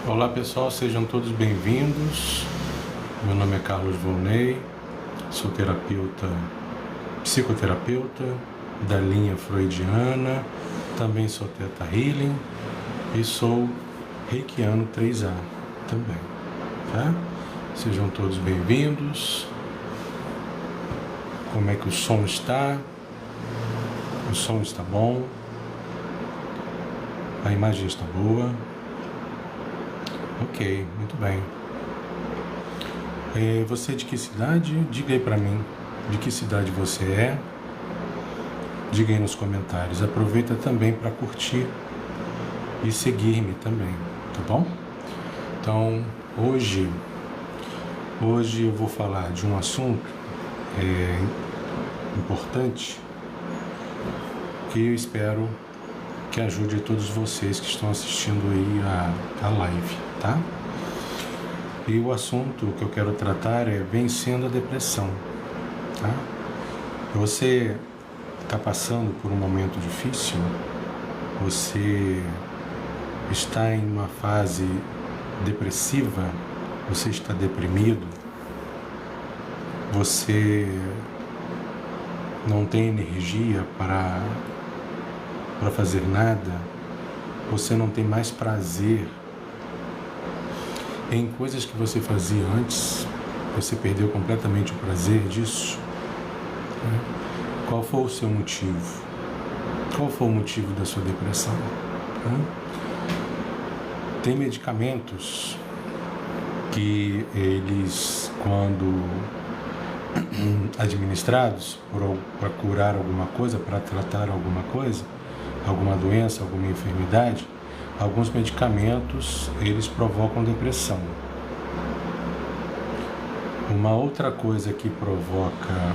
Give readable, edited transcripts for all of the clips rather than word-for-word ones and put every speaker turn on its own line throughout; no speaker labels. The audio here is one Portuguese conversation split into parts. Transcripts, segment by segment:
Olá pessoal, sejam todos bem-vindos. Meu nome é Carlos Volney, sou psicoterapeuta da linha freudiana, também sou Theta Healing e sou reikiano 3A também, tá? Sejam todos bem-vindos. Como é que o som está? O som está bom? A imagem está boa? Ok, muito bem. Você é de que cidade? Diga aí pra mim, de que cidade você é? Diga aí nos comentários. Aproveita também para curtir e seguir-me também, tá bom? Então, hoje eu vou falar de um assunto importante que eu espero que ajude a todos vocês que estão assistindo aí a live, tá? E o assunto que eu quero tratar é vencendo a depressão, tá? Você está passando por um momento difícil? Você está em uma fase depressiva? Você está deprimido? Você não tem energia para fazer nada? Você não tem mais prazer em coisas que você fazia antes? Você perdeu completamente o prazer disso? Qual foi o seu motivo? Qual foi o motivo da sua depressão? Tem medicamentos que eles, quando administrados para curar alguma coisa, para tratar alguma coisa, alguma doença, alguma enfermidade, alguns medicamentos eles provocam depressão. Uma outra coisa que provoca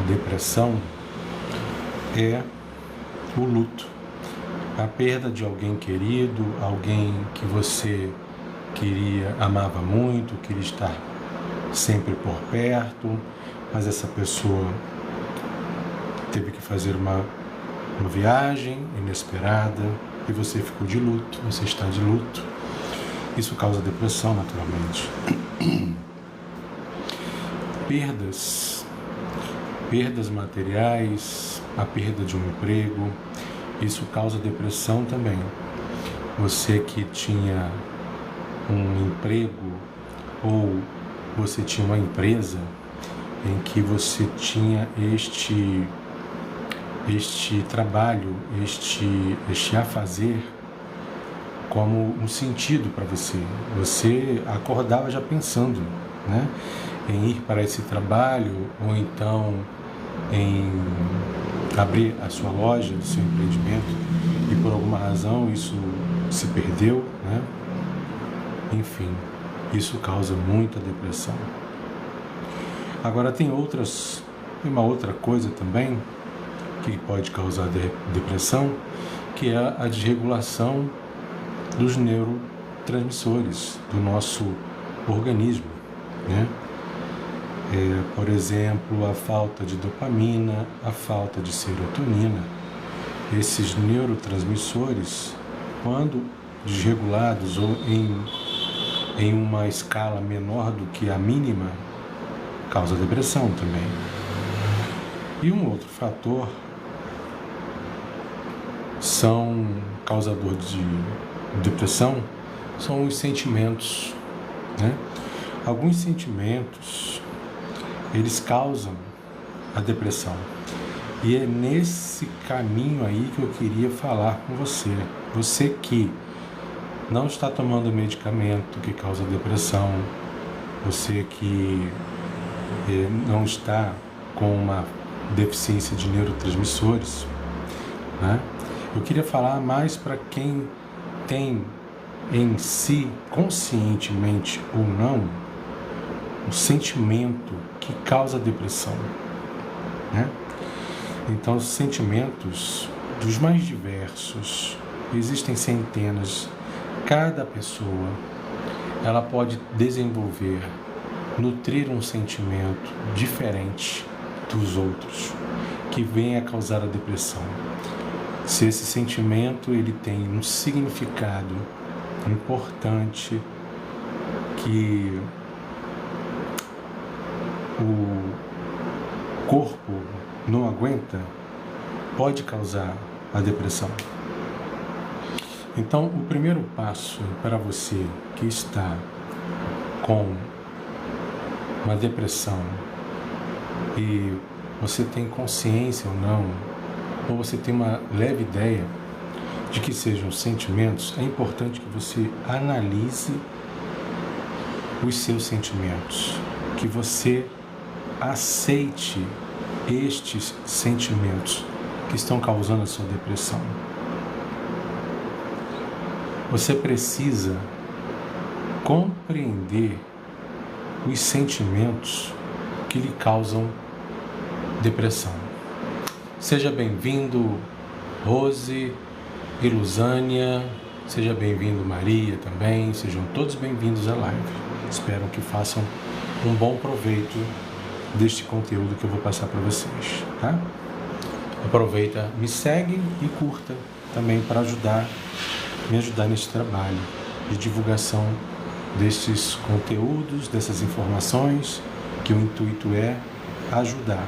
depressão é o luto, a perda de alguém querido, alguém que você amava muito, queria estar sempre por perto, mas essa pessoa teve que fazer uma viagem inesperada e você ficou de luto, você está de luto. Isso causa depressão, naturalmente. Perdas materiais, a perda de um emprego, isso causa depressão também. Você que tinha um emprego ou você tinha uma empresa em que você tinha este trabalho, este a fazer como um sentido para você. Você acordava já pensando, né, em ir para esse trabalho ou então em abrir a sua loja, o seu empreendimento, e por alguma razão isso se perdeu, né? Enfim, isso causa muita depressão. Agora tem uma outra coisa também que pode causar depressão, que é a desregulação dos neurotransmissores do nosso organismo, né? Por exemplo, a falta de dopamina, a falta de serotonina. Esses neurotransmissores, quando desregulados ou em uma escala menor do que a mínima, causa depressão também. E um outro fator causador de depressão são os sentimentos, né? Alguns sentimentos eles causam a depressão, e é nesse caminho aí que eu queria falar com você. Você que não está tomando medicamento que causa depressão, você que não está com uma deficiência de neurotransmissores, né? Eu queria falar mais para quem tem em si, conscientemente ou não, o sentimento que causa depressão, né? Então, os sentimentos dos mais diversos, existem centenas. Cada pessoa, ela pode desenvolver, nutrir um sentimento diferente dos outros, que vem a causar a depressão. Se esse sentimento ele tem um significado importante que o corpo não aguenta, pode causar a depressão. Então, o primeiro passo para você que está com uma depressão e você tem consciência ou não, ou você tem uma leve ideia de que sejam sentimentos, é importante que você analise os seus sentimentos, que você aceite estes sentimentos que estão causando a sua depressão. Você precisa compreender os sentimentos que lhe causam depressão. Seja bem-vindo, Rose, Ilusânia, seja bem-vindo, Maria também, sejam todos bem-vindos à live. Espero que façam um bom proveito deste conteúdo que eu vou passar para vocês, tá? Aproveita, me segue e curta também para me ajudar neste trabalho de divulgação destes conteúdos, dessas informações, que o intuito é ajudar,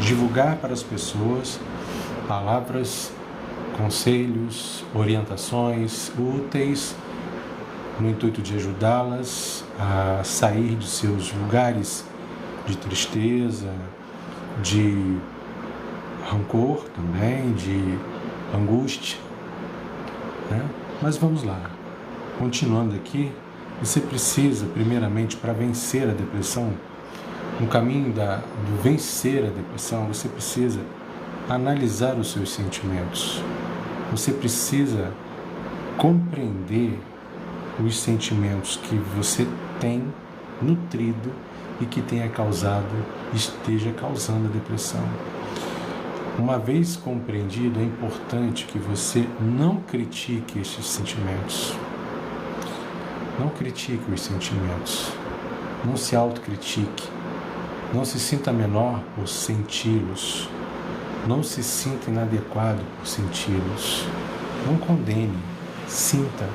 divulgar para as pessoas palavras, conselhos, orientações úteis, no intuito de ajudá-las a sair de seus lugares de tristeza, de rancor também, de angústia, né? Mas vamos lá, continuando aqui, você precisa, primeiramente, para vencer a depressão, no caminho do vencer a depressão, você precisa analisar os seus sentimentos, você precisa compreender os sentimentos que você tem nutrido e que esteja causando a depressão. Uma vez compreendido, é importante que você não critique estes sentimentos. Não critique os sentimentos. Não se autocritique. Não se sinta menor por senti-los. Não se sinta inadequado por senti-los. Não condene. Sinta.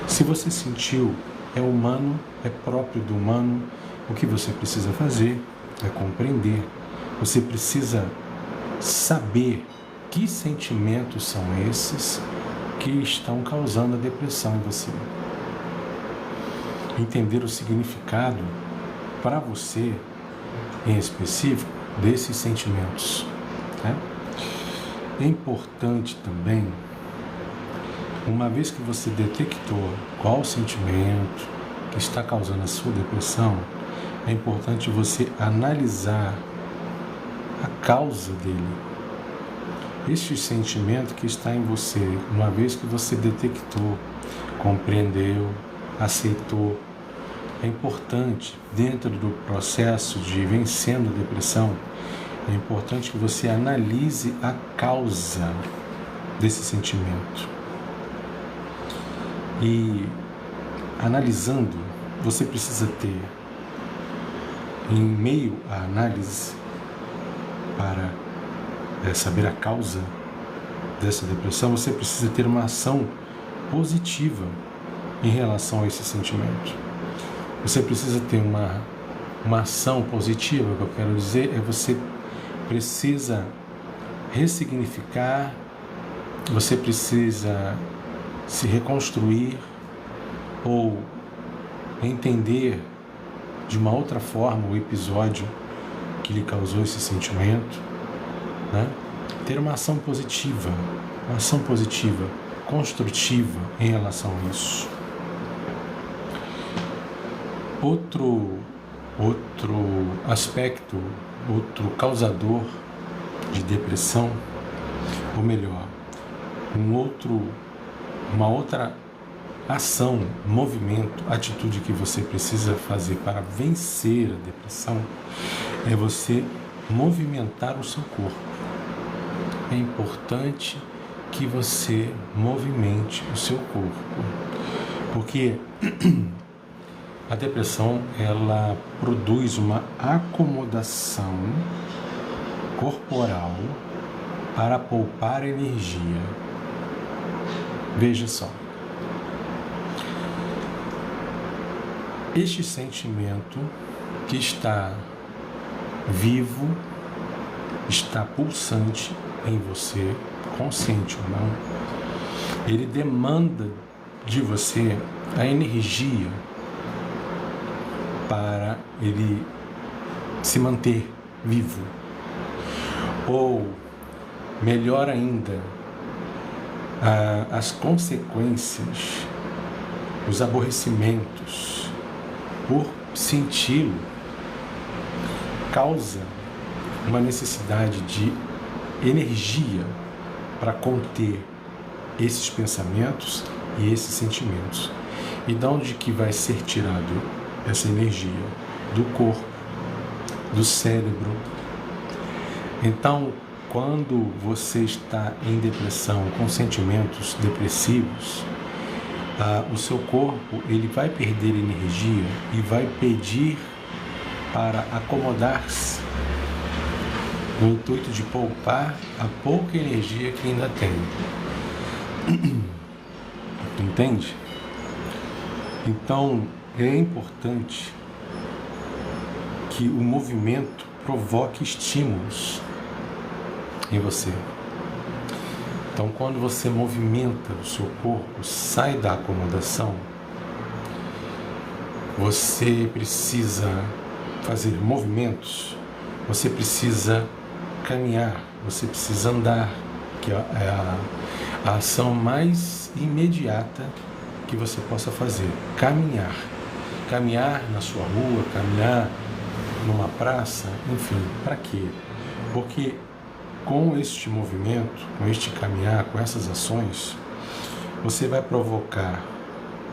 Se você sentiu, é humano, é próprio do humano. O que você precisa fazer é compreender. Você precisa saber que sentimentos são esses que estão causando a depressão em você. Entender o significado para você, em específico, desses sentimentos, né? É importante também, uma vez que você detectou qual o sentimento que está causando a sua depressão, é importante você analisar a causa dele. Este sentimento que está em você, uma vez que você detectou, compreendeu, aceitou, é importante, dentro do processo de vencendo a depressão, é importante que você analise a causa desse sentimento. E analisando, você precisa ter, em meio à análise, para saber a causa dessa depressão, você precisa ter uma ação positiva em relação a esse sentimento. Você precisa ter uma ação positiva, o que eu quero dizer é você precisa ressignificar, você precisa se reconstruir ou entender de uma outra forma o episódio que lhe causou esse sentimento, né? Ter uma ação positiva, construtiva em relação a isso. Outro aspecto, outro causador de depressão, ou melhor, uma outra ação, movimento, atitude que você precisa fazer para vencer a depressão é você movimentar o seu corpo. É importante que você movimente o seu corpo, porque a depressão, ela produz uma acomodação corporal para poupar energia. Veja só. este sentimento que está vivo, está pulsante em você, consciente ou não, ele demanda de você a energia para ele se manter vivo. Ou, melhor ainda, as consequências, os aborrecimentos por senti-lo causa uma necessidade de energia para conter esses pensamentos e esses sentimentos. E de onde que vai ser tirado essa energia? Do corpo, do cérebro. Então, quando você está em depressão, com sentimentos depressivos, o seu corpo ele vai perder energia e vai pedir para acomodar-se, no intuito de poupar a pouca energia que ainda tem. Entende? Então, é importante que o movimento provoque estímulos em você. Então, quando você movimenta o seu corpo, sai da acomodação, você precisa fazer movimentos, você precisa caminhar, você precisa andar, que é a ação mais imediata que você possa fazer. Caminhar. Caminhar na sua rua, caminhar numa praça, enfim, para quê? Porque com este movimento, com este caminhar, com essas ações, você vai provocar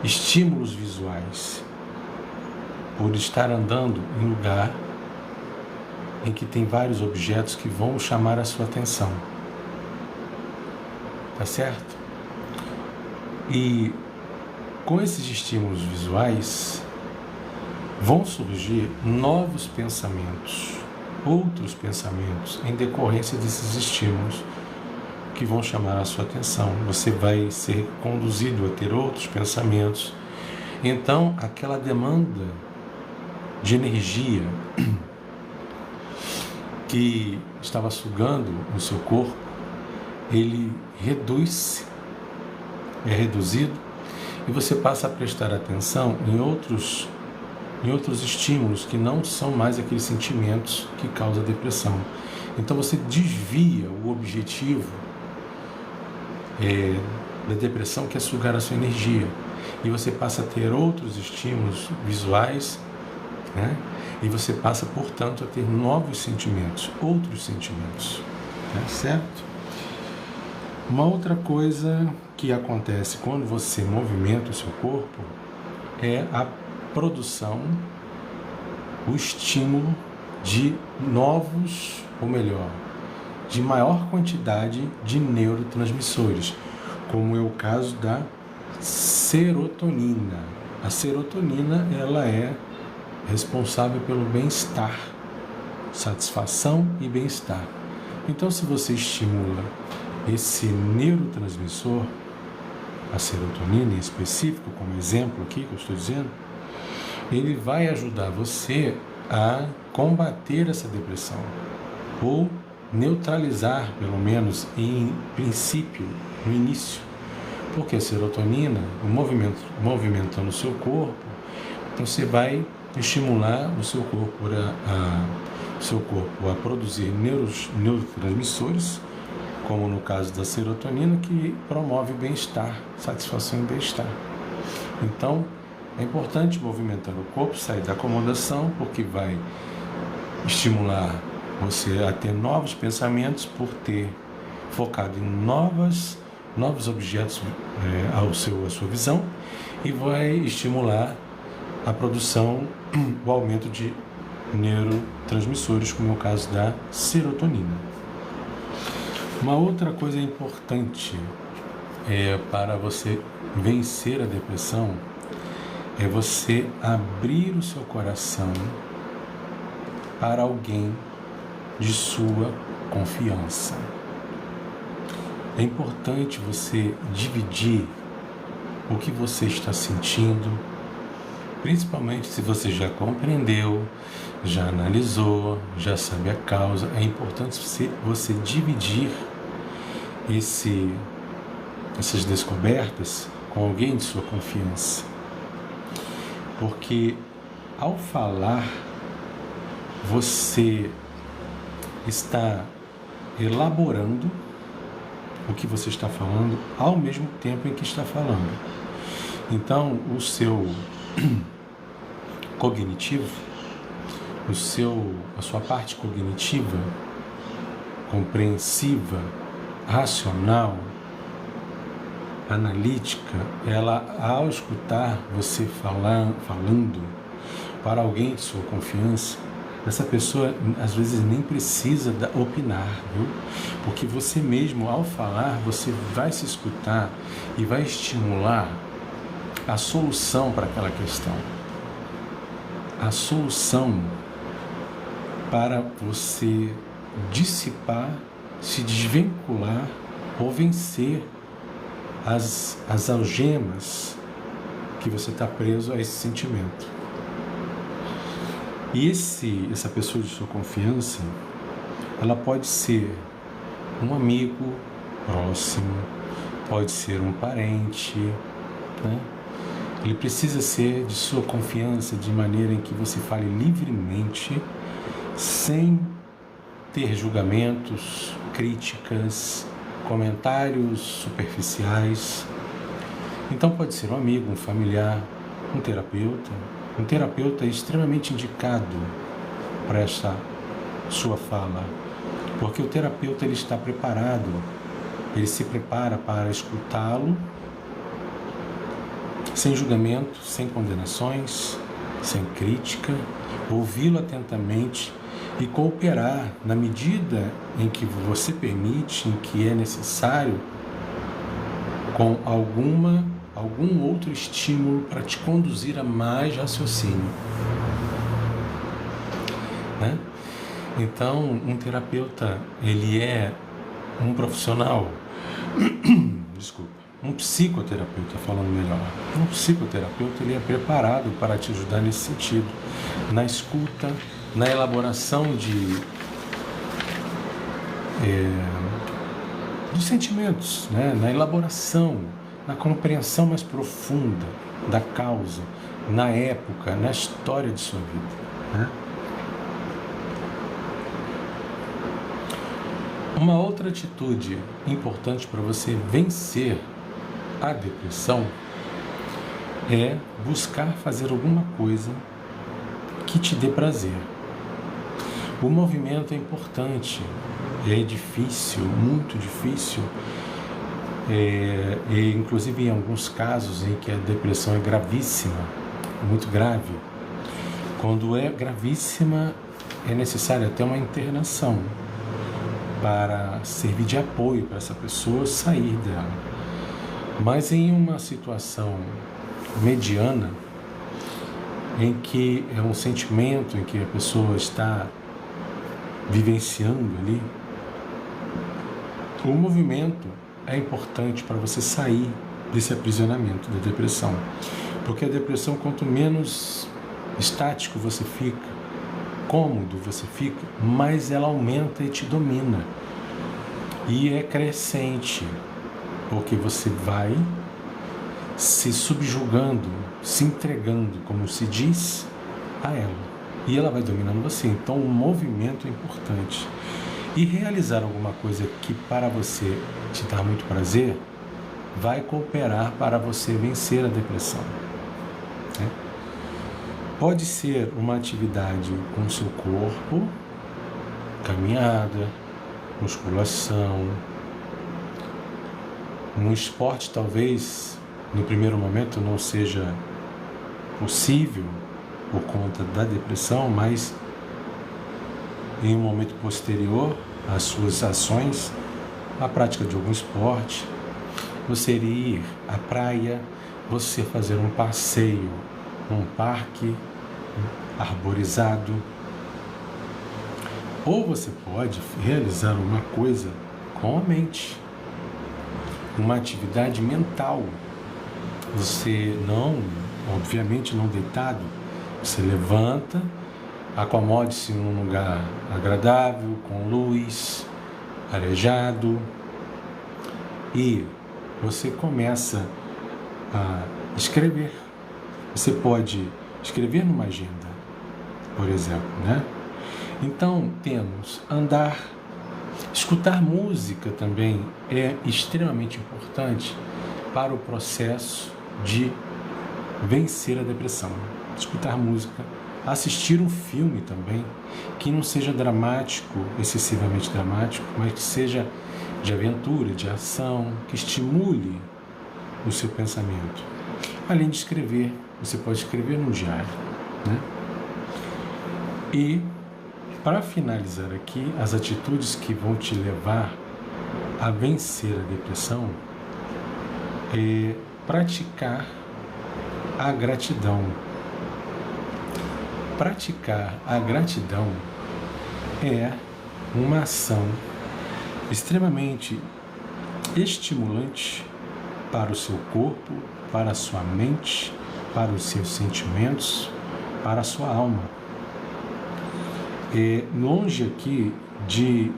estímulos visuais por estar andando em lugar em que tem vários objetos que vão chamar a sua atenção. Tá certo? E com esses estímulos visuais vão surgir novos pensamentos, outros pensamentos em decorrência desses estímulos que vão chamar a sua atenção. Você vai ser conduzido a ter outros pensamentos. Então, aquela demanda de energia que estava sugando o seu corpo, ele reduz-se, é reduzido, e você passa a prestar atenção em outros estímulos que não são mais aqueles sentimentos que causam depressão. Então você desvia o objetivo da depressão, que é sugar a sua energia, e você passa a ter outros estímulos visuais, né? E você passa, portanto, a ter novos sentimentos, outros sentimentos, tá certo? Uma outra coisa que acontece quando você movimenta o seu corpo é a produção, o estímulo de novos, ou melhor, de maior quantidade de neurotransmissores, como é o caso da serotonina. A serotonina, ela é responsável pelo bem-estar, satisfação e bem-estar. Então, se você estimula esse neurotransmissor, a serotonina em específico, como exemplo aqui que eu estou dizendo, ele vai ajudar você a combater essa depressão, ou neutralizar, pelo menos em princípio, no início, porque a serotonina, movimentando o seu corpo, você vai estimular o seu corpo a produzir neurotransmissores, como no caso da serotonina, que promove bem-estar, satisfação e bem-estar. Então, é importante movimentar o corpo, sair da acomodação, porque vai estimular você a ter novos pensamentos, por ter focado em novos objetos à sua visão, e vai estimular a produção, o aumento de neurotransmissores, como é o caso da serotonina. Uma outra coisa importante para você vencer a depressão é você abrir o seu coração para alguém de sua confiança. É importante você dividir o que você está sentindo, Principalmente se você já compreendeu, já analisou, já sabe a causa, é importante você dividir essas descobertas com alguém de sua confiança. Porque ao falar, você está elaborando o que você está falando ao mesmo tempo em que está falando. Então, o seu cognitivo, a sua parte cognitiva, compreensiva, racional, analítica, ela, ao escutar você falando para alguém de sua confiança, essa pessoa às vezes nem precisa opinar, viu? Porque você mesmo, ao falar, você vai se escutar e vai estimular a solução para aquela questão. A solução para você dissipar, se desvincular ou vencer as algemas que você está preso a esse sentimento. E essa pessoa de sua confiança, ela pode ser um amigo próximo, pode ser um parente, né? Ele precisa ser de sua confiança de maneira em que você fale livremente, sem ter julgamentos, críticas, comentários superficiais. Então pode ser um amigo, um familiar, um terapeuta. Um terapeuta é extremamente indicado para essa sua fala, porque o terapeuta ele está preparado, ele se prepara para escutá-lo sem julgamento, sem condenações, sem crítica, ouvi-lo atentamente e cooperar na medida em que você permite, em que é necessário, com algum outro estímulo para te conduzir a mais raciocínio, né? Então, um terapeuta, ele é um profissional, um psicoterapeuta, falando melhor. Um psicoterapeuta, ele é preparado para te ajudar nesse sentido, na escuta, na elaboração dos sentimentos, né? Na elaboração, na compreensão mais profunda da causa, na época, na história de sua vida, né? Uma outra atitude importante para você vencer a depressão é buscar fazer alguma coisa que te dê prazer. O movimento é importante, é difícil, muito difícil, e inclusive em alguns casos em que a depressão é gravíssima, muito grave. Quando é gravíssima, é necessário até uma internação para servir de apoio para essa pessoa sair dela. Mas em uma situação mediana, em que é um sentimento em que a pessoa está vivenciando ali, o movimento é importante para você sair desse aprisionamento da depressão. Porque a depressão, quanto menos estático você fica, cômodo você fica, mais ela aumenta e te domina. E é crescente, porque você vai se subjugando, se entregando, como se diz, a ela. E ela vai dominando você. Então o movimento é importante. E realizar alguma coisa que para você te dá muito prazer, vai cooperar para você vencer a depressão, né? Pode ser uma atividade com o seu corpo, caminhada, musculação, um esporte talvez no primeiro momento não seja possível por conta da depressão, mas em um momento posterior às suas ações, a prática de algum esporte, você ir à praia, você fazer um passeio num parque arborizado, ou você pode realizar uma coisa com a mente, uma atividade mental. Você não obviamente não deitado. Você levanta, acomode-se num lugar agradável, com luz, arejado, e você começa a escrever. Você pode escrever numa agenda, por exemplo, né? Então, temos andar. Escutar música também é extremamente importante para o processo de vencer a depressão. Escutar música, assistir um filme também, que não seja dramático, excessivamente dramático, mas que seja de aventura, de ação, que estimule o seu pensamento. Além de escrever, você pode escrever num diário, né? E, para finalizar aqui, as atitudes que vão te levar a vencer a depressão é praticar a gratidão. Praticar a gratidão é uma ação extremamente estimulante para o seu corpo, para a sua mente, para os seus sentimentos, para a sua alma. Longe aqui de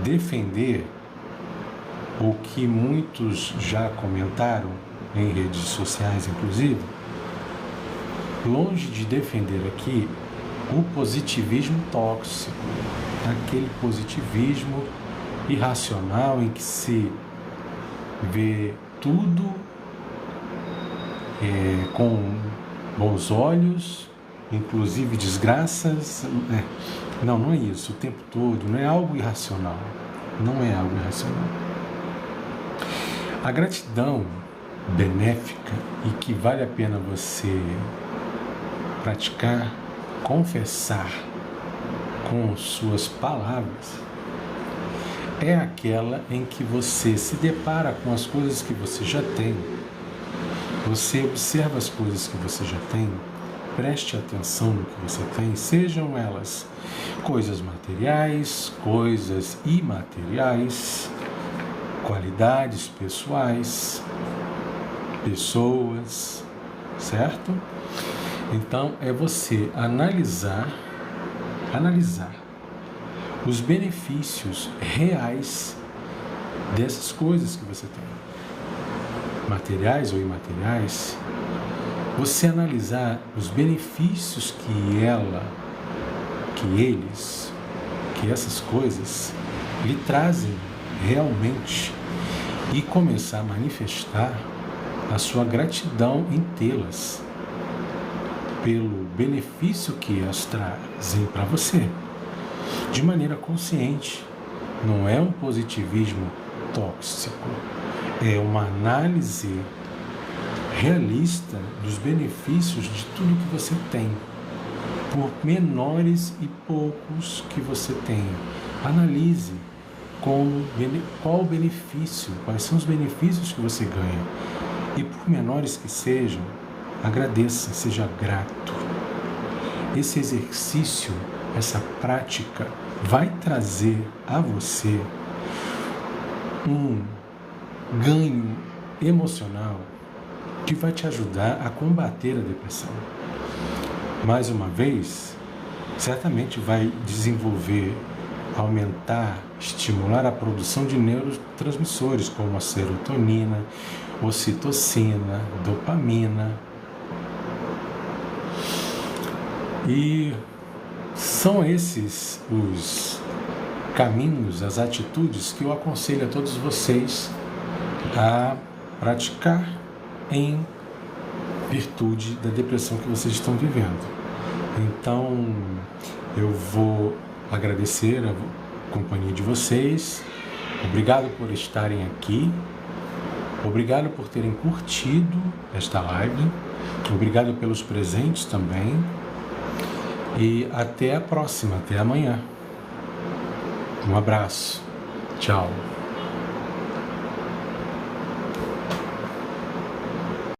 defender o que muitos já comentaram em redes sociais, inclusive, longe de defender aqui o positivismo tóxico, aquele positivismo irracional em que se vê tudo com bons olhos, inclusive desgraças. Não é isso o tempo todo, não é algo irracional. Não é algo irracional. A gratidão benéfica e que vale a pena você praticar, confessar com suas palavras, é aquela em que você se depara com as coisas que você já tem. Você observa as coisas que você já tem, preste atenção no que você tem, sejam elas coisas materiais, coisas imateriais, qualidades pessoais, pessoas, certo? Então, é você analisar os benefícios reais dessas coisas que você tem, materiais ou imateriais, você analisar os benefícios que essas coisas lhe trazem realmente e começar a manifestar a sua gratidão em tê-las, pelo benefício que elas trazem para você, de maneira consciente. Não é um positivismo tóxico, é uma análise realista dos benefícios de tudo que você tem, por menores e poucos que você tenha. Analise qual o benefício, quais são os benefícios que você ganha, e por menores que sejam, agradeça, seja grato. Esse exercício, essa prática vai trazer a você um ganho emocional que vai te ajudar a combater a depressão. Mais uma vez, certamente vai desenvolver, aumentar, estimular a produção de neurotransmissores como a serotonina, ocitocina, dopamina. E são esses os caminhos, as atitudes que eu aconselho a todos vocês a praticar em virtude da depressão que vocês estão vivendo. Então, eu vou agradecer a companhia de vocês. Obrigado por estarem aqui. Obrigado por terem curtido esta live. Obrigado pelos presentes também. E até a próxima, até amanhã. Um abraço. Tchau.